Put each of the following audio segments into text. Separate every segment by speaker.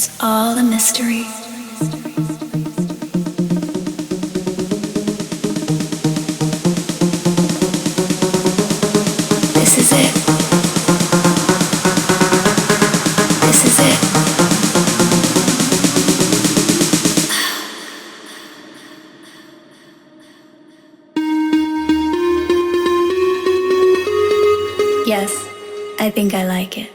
Speaker 1: It's all a mystery. This is it. This is it. Yes, I think I like it.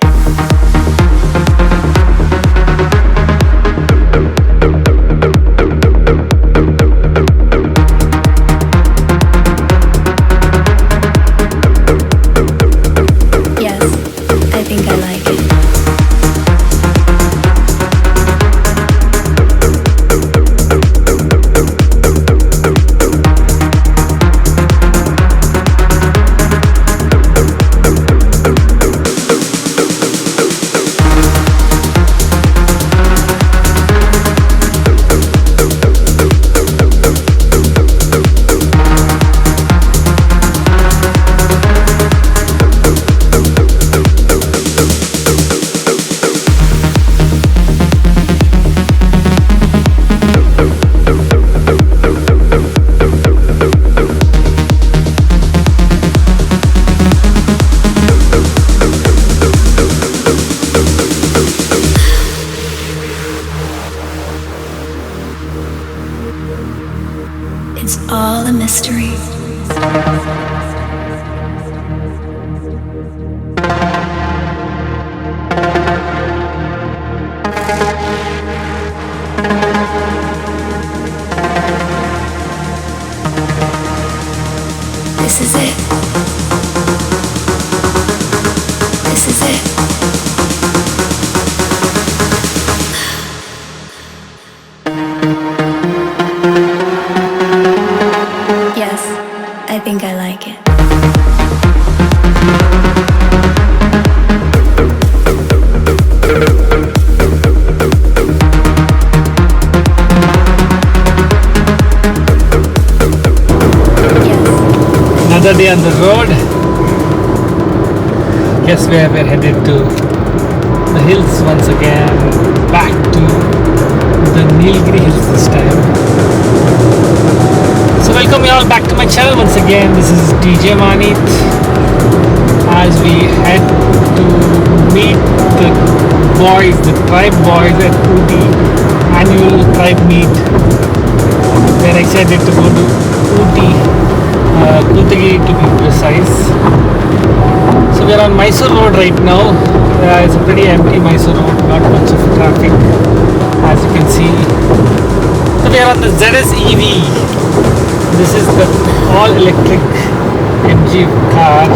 Speaker 2: Another day on the road. Guess where we're headed to? The hills once again. Back to the Nilgiri hills this time. So welcome you all back to my channel once again. This is Djmahaneet. As we head to meet the boys, the tribe boys at Ooty annual tribe meet. We're excited to go to Ooty. Kotagiri to be precise. So we are on Mysore Road right now. It's a pretty empty Mysore Road, not much of traffic as you can see. So we are on the ZS EV. This is the all electric MG car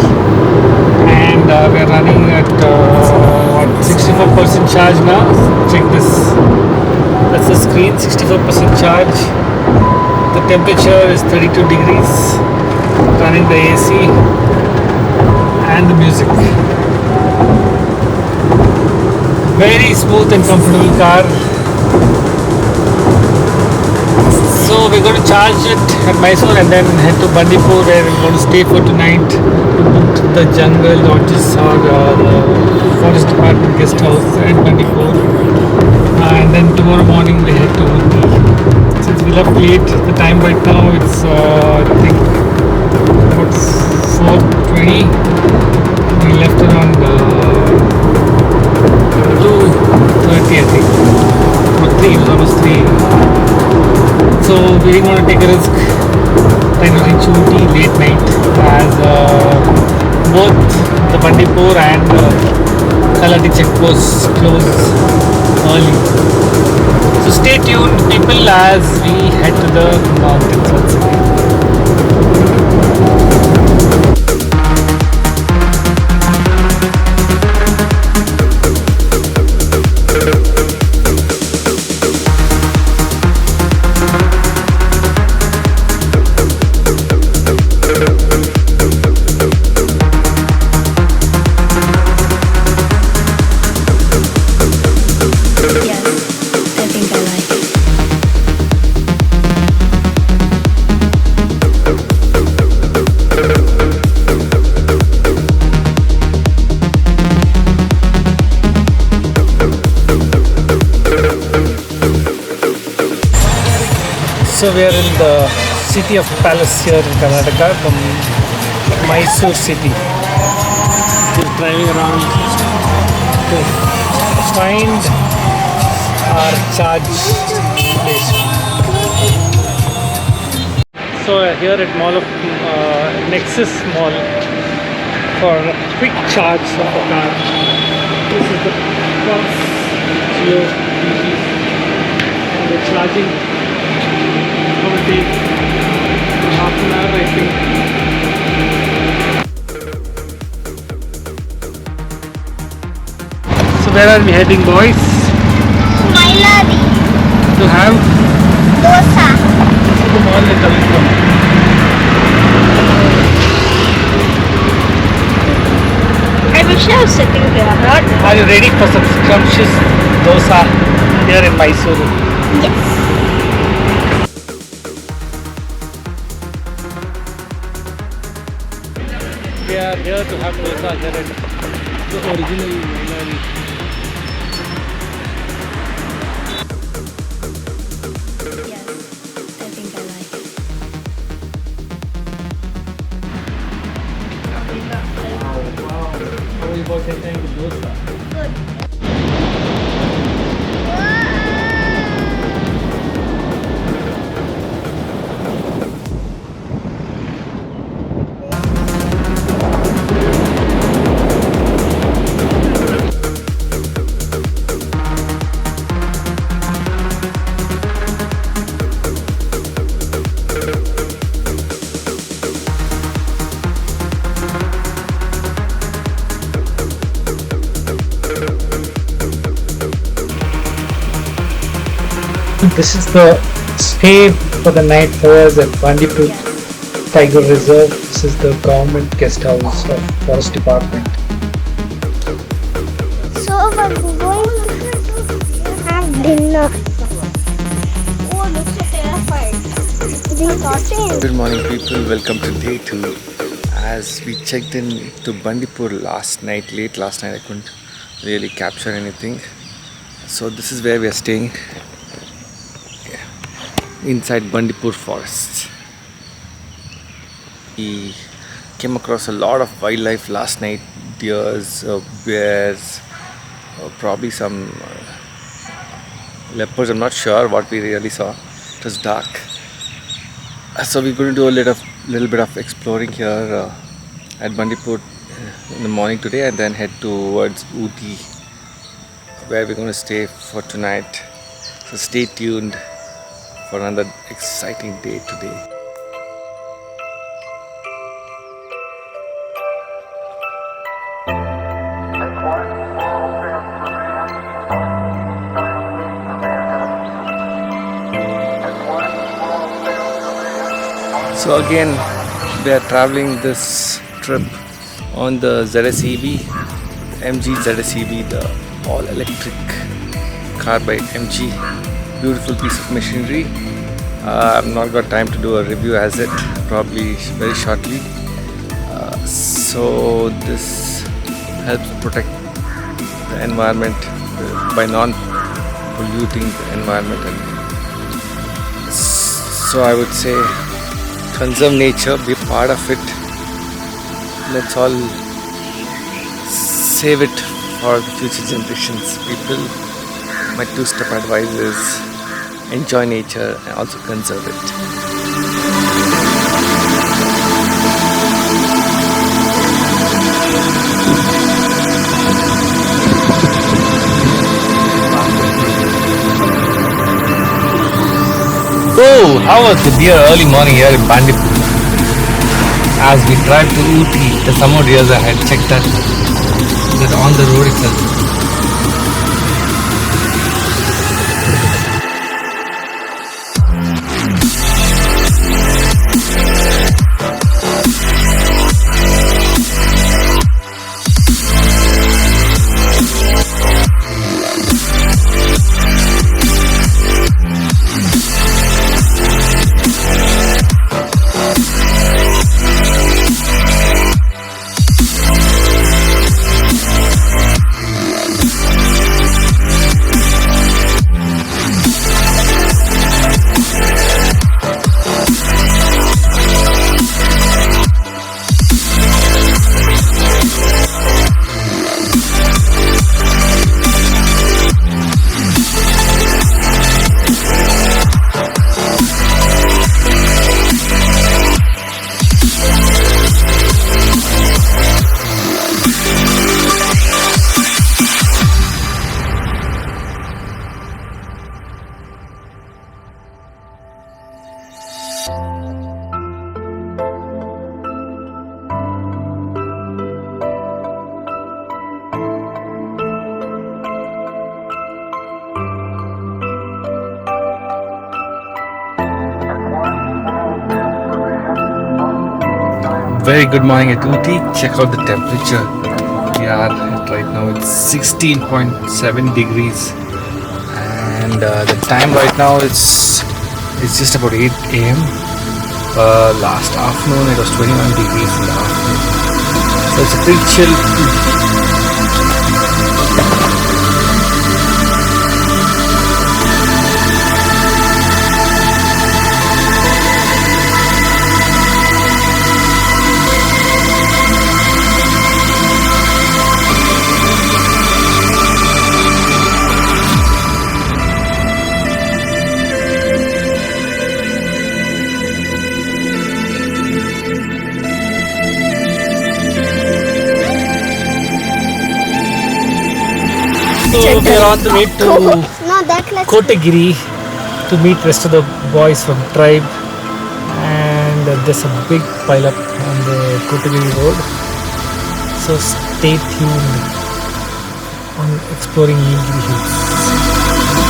Speaker 2: and we are running at 64% charge now. Check this. That's the screen, 64% charge. The temperature is 32 degrees. Running the AC and the music. Very smooth and comfortable car. So we're going to charge it at Mysore and then head to Bandipur where we're going to stay for tonight to book the jungle lodges or the forest department guest house at Bandipur. And then tomorrow morning we head to Ooty. Since we left late, the time right now it's I think about 4:20. We left around 2:30 I think. Or 3, it was almost 3. So we didn't want to take a risk trying to reach Ooty late night as both the Bandipur and Kaladi checkposts close early. So stay tuned people as we head to the mountains once again.
Speaker 1: Yes, I think I like it.
Speaker 2: So we are in the city of Palace here in Karnataka, the Mysore city. We're driving around to find our charge place. So here at Mall of Nexus Mall for a quick charge of a car. This is the Pulse Geo BP, and the charging will take half an hour, I think. So where are we heading, boys?
Speaker 3: Mylari.
Speaker 2: To have
Speaker 3: Dosa.
Speaker 2: this is the mall we're coming from.
Speaker 3: I wish I was sitting there, not.
Speaker 2: Are you ready for some scrumptious dosa here in Mysore?
Speaker 3: Yes.
Speaker 2: We are here to have dosa here at the original Mylari.
Speaker 1: Yes, I think I like it.
Speaker 2: Wow. How are you boys enjoying the dosa? This is the stay for the night for us at Bandipur Tiger Reserve. This is the government guest house of Forest Department.
Speaker 3: So we're going to have dinner. Oh, looks so terrified.
Speaker 4: Good morning, people. Welcome to day 2. As we checked in to Bandipur late last night, I couldn't really capture anything. So this is where we are staying, inside Bandipur forest. We came across a lot of wildlife last night: deers, bears, probably some leopards. I'm not sure what we really saw. It was dark. So we're going to do a little bit of exploring here at Bandipur in the morning today, and then head towards Ooty, where we're going to stay for tonight. So stay tuned for another exciting day today. So again, we are traveling this trip on the ZSEV, MG ZSEV, the all-electric car by MG. Beautiful piece of machinery. I've not got time to do a review as it, probably very shortly. So this helps protect the environment by non-polluting the environment. And so I would say, conserve nature, be part of it. Let's all save it for the future generations. People, my two-step advice is enjoy nature and also conserve it.
Speaker 2: Oh, how was the deer early morning here in Bandipur? As we drive to Ooty, the summer deers I had checked that they're on the road itself.
Speaker 4: Very good morning at Ooty. Check out the temperature. We are at right now, it's 16.7 degrees, and the time right now it's just about 8 a.m. Last afternoon it was 21 degrees in the afternoon, so it's a pretty chill. So we are on the way to
Speaker 3: No, that let's
Speaker 2: Kotagiri to meet rest of the boys from tribe, and there's a big pile up on the Kotagiri road. So stay tuned on exploring Nilgiri Hills.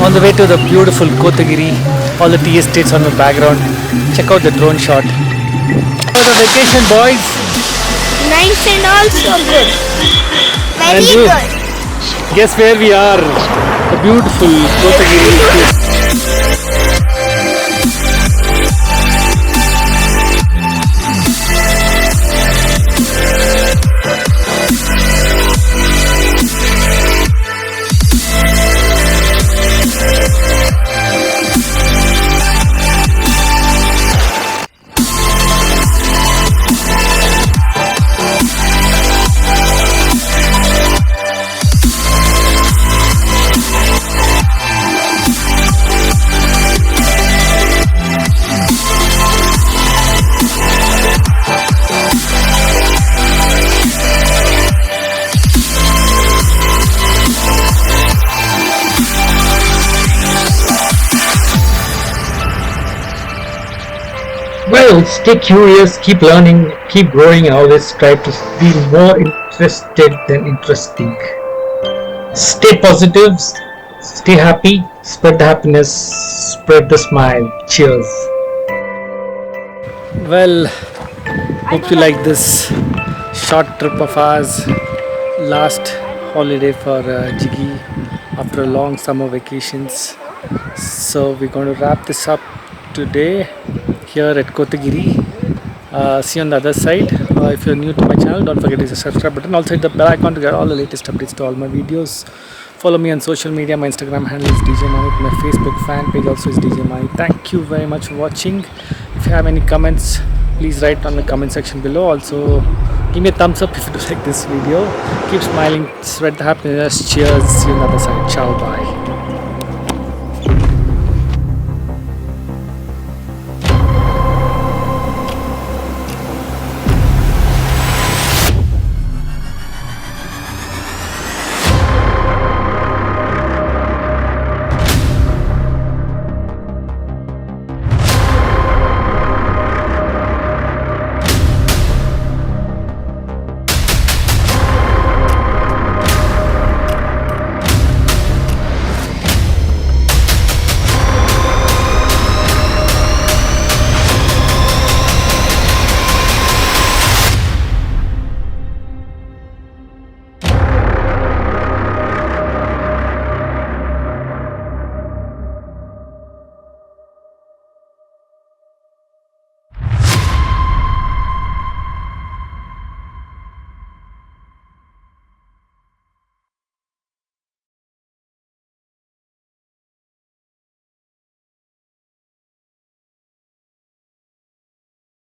Speaker 2: On the way to the beautiful Kotagiri, all the tea estates on the background. Check out the drone shot. For the vacation, boys.
Speaker 3: nice and also good. Very
Speaker 2: And you-
Speaker 3: good.
Speaker 2: Guess where we are? The beautiful Kotagiri. Well, stay curious, keep learning, keep growing. Always try to be more interested than interesting. Stay positive, stay happy, spread the happiness, spread the smile. Cheers. Well, hope you like this short trip of ours. Last holiday for Jiggy after a long summer vacations. So we're going to wrap this up today here at Kotagiri. See you on the other side. If you're new to my channel, don't forget to hit the subscribe button. Also hit the bell icon to get all the latest updates to all my videos. Follow me on social media. My Instagram handle is Djmahaneet. My Facebook fan page also is Djmahaneet. Thank you very much for watching. If you have any comments, please write on the comment section below. Also give me a thumbs up if you like this video. Keep smiling, spread the happiness. Cheers. See you on the other side. Ciao, bye.